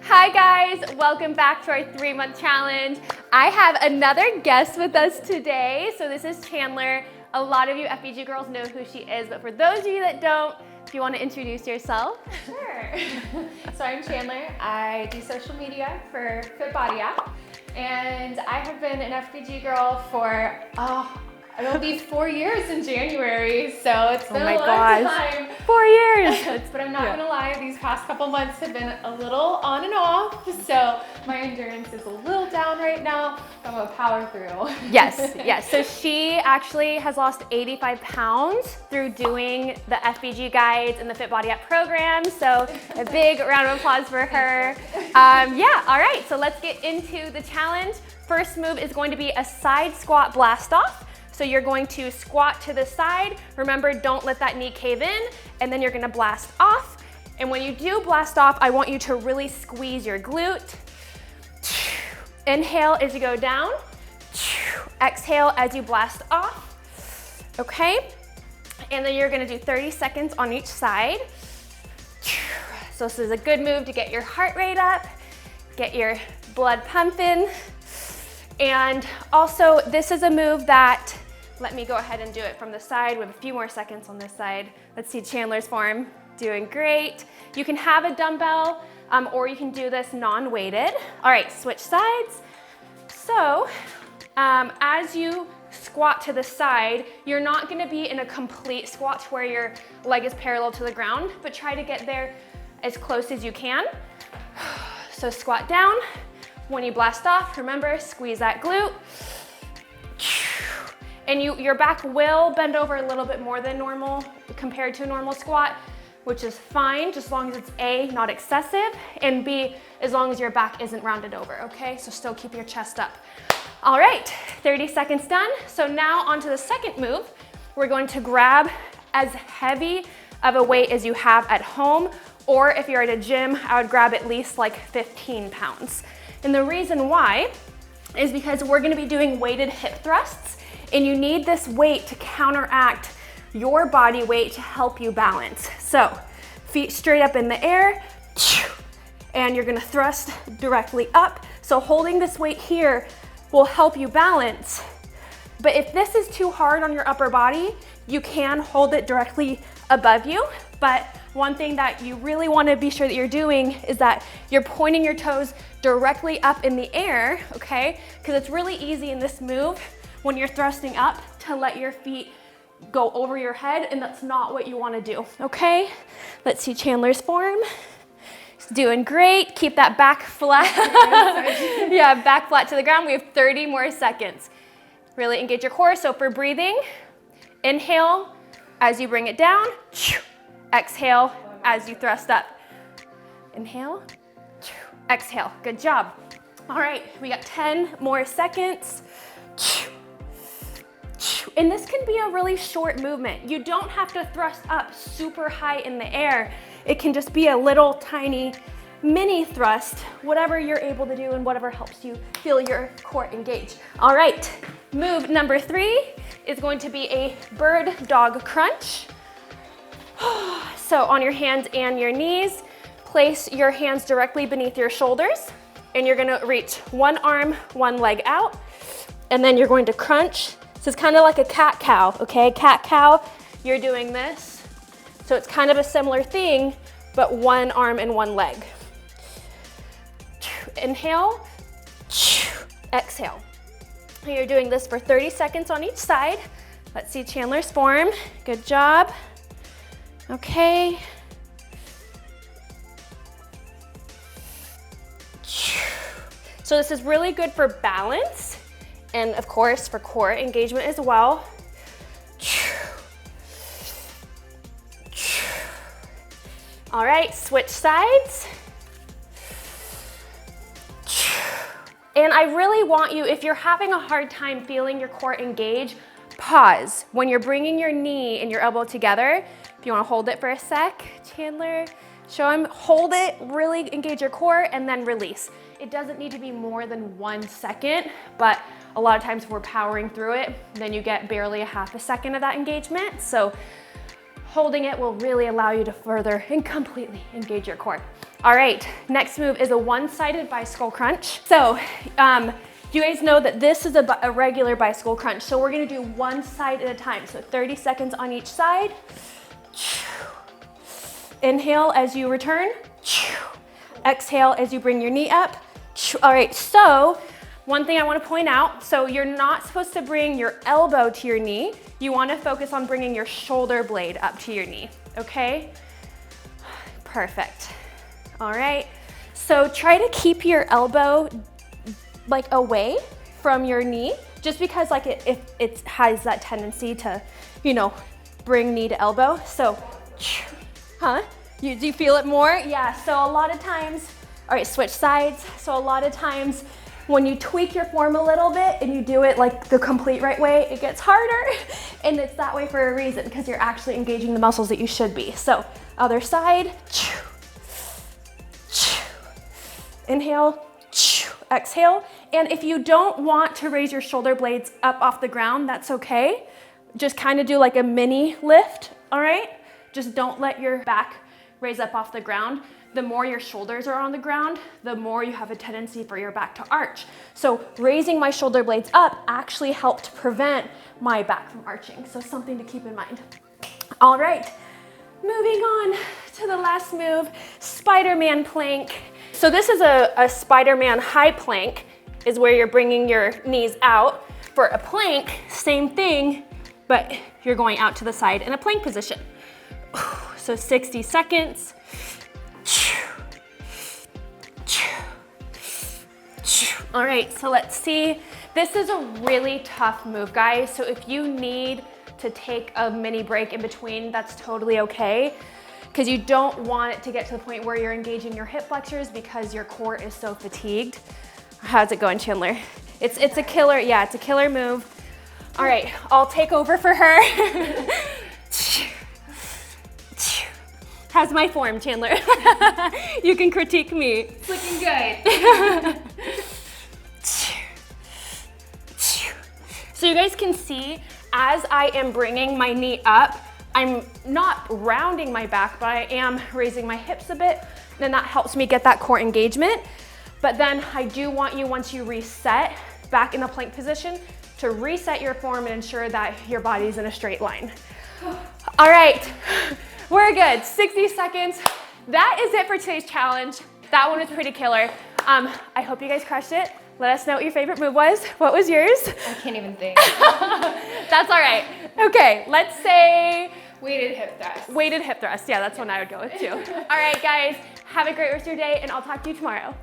Hi guys, welcome back to our 3-month challenge. I have another guest with us today. So this is Chandler. A lot of you FBG girls know who she is, but for those of you that don't, if you want to introduce yourself. Sure. So I'm Chandler. I do social media for Fit Body app, and I have been an FBG girl for it'll be 4 years in January, so it's been a long time. 4 years! But I'm not gonna lie, these past couple months have been a little on and off, so my endurance is a little down right now. I'm gonna power through. Yes. So she actually has lost 85 pounds through doing the FBG guides and the Fit Body app program. So a big round of applause for her. All right, so let's get into the challenge. First move is going to be a side squat blast off. So you're going to squat to the side. Remember, don't let that knee cave in, and then you're gonna blast off. And when you do blast off, I want you to really squeeze your glute. Inhale as you go down. Exhale as you blast off. Okay? And then you're gonna do 30 seconds on each side. So this is a good move to get your heart rate up, get your blood pumping. And also, this is a move that, let me go ahead and do it from the side. We have a few more seconds on this side. Let's see Chandler's form. Doing great. You can have a dumbbell or you can do this non-weighted. All right, switch sides. So as you squat to the side, you're not gonna be in a complete squat where your leg is parallel to the ground, but try to get there as close as you can. So squat down. When you blast off, remember, squeeze that glute. And your back will bend over a little bit more than normal compared to a normal squat, which is fine, just as long as it's A, not excessive, and B, as long as your back isn't rounded over, okay? So still keep your chest up. All right, 30 seconds done. So now onto the second move. We're going to grab as heavy of a weight as you have at home, or if you're at a gym, I would grab at least like 15 pounds. And the reason why is because we're gonna be doing weighted hip thrusts, and you need this weight to counteract your body weight to help you balance. So feet straight up in the air, and you're gonna thrust directly up. So holding this weight here will help you balance. But if this is too hard on your upper body, you can hold it directly above you. But one thing that you really want to be sure that you're doing is that you're pointing your toes directly up in the air, okay? Because it's really easy in this move when you're thrusting up to let your feet go over your head, and that's not what you want to do, okay? Let's see Chandler's form. He's doing great. Keep that back flat. Yeah, back flat to the ground. We have 30 more seconds. Really engage your core. So for breathing, inhale as you bring it down. Exhale as you thrust up. Inhale, exhale. Good job. All right, we got 10 more seconds. And this can be a really short movement. You don't have to thrust up super high in the air. It can just be a little tiny mini thrust, whatever you're able to do and whatever helps you feel your core engage. All right, move number 3 is going to be a bird dog crunch. So on your hands and your knees, place your hands directly beneath your shoulders, and you're gonna reach one arm, one leg out, and then you're going to crunch. So it's kind of like a cat-cow, okay? Cat-cow, you're doing this. So it's kind of a similar thing, but one arm and one leg. Inhale, exhale. You're doing this for 30 seconds on each side. Let's see Chandler's form. Good job. Okay. So this is really good for balance, and of course for core engagement as well. All right, switch sides. And I really want you, if you're having a hard time feeling your core engage, pause. When you're bringing your knee and your elbow together, if you wanna hold it for a sec, Chandler, show him, hold it, really engage your core, and then release. It doesn't need to be more than 1 second, but a lot of times if we're powering through it, then you get barely a half a second of that engagement. So holding it will really allow you to further and completely engage your core. All right, next move is a one-sided bicycle crunch. So you guys know that this is a regular bicycle crunch. So we're gonna do one side at a time. So 30 seconds on each side. Inhale as you return. Exhale as you bring your knee up. All right, so one thing I want to point out, so you're not supposed to bring your elbow to your knee. You want to focus on bringing your shoulder blade up to your knee, okay? Perfect. All right, so try to keep your elbow like away from your knee, just because like it has that tendency to, you know, bring knee to elbow. So, do you feel it more? Yeah, so a lot of times, all right, switch sides. So a lot of times when you tweak your form a little bit and you do it like the complete right way, it gets harder. And it's that way for a reason, because you're actually engaging the muscles that you should be. So other side, inhale, exhale. And if you don't want to raise your shoulder blades up off the ground, that's okay. Just kind of do like a mini lift, all right? Just don't let your back raise up off the ground. The more your shoulders are on the ground, the more you have a tendency for your back to arch. So raising my shoulder blades up actually helped prevent my back from arching. So something to keep in mind. All right, moving on to the last move, Spider-Man plank. So this is a Spider-Man high plank, is where you're bringing your knees out. For a plank, same thing, but you're going out to the side in a plank position. So 60 seconds. All right, so let's see. This is a really tough move, guys. So if you need to take a mini break in between, that's totally okay, because you don't want it to get to the point where you're engaging your hip flexors because your core is so fatigued. How's it going, Chandler? It's a killer, yeah, it's a killer move. All right, I'll take over for her. How's my form, Chandler? You can critique me. It's looking good. So you guys can see, as I am bringing my knee up, I'm not rounding my back, but I am raising my hips a bit, and that helps me get that core engagement. But then I do want you, once you reset back in the plank position, to reset your form and ensure that your body's in a straight line. All right, we're good, 60 seconds. That is it for today's challenge. That one was pretty killer. I hope you guys crushed it. Let us know what your favorite move was. What was yours? I can't even think. That's all right. Okay, let's say weighted hip thrust. Weighted hip thrust. Yeah, that's one I would go with too. All right, guys, have a great rest of your day, and I'll talk to you tomorrow.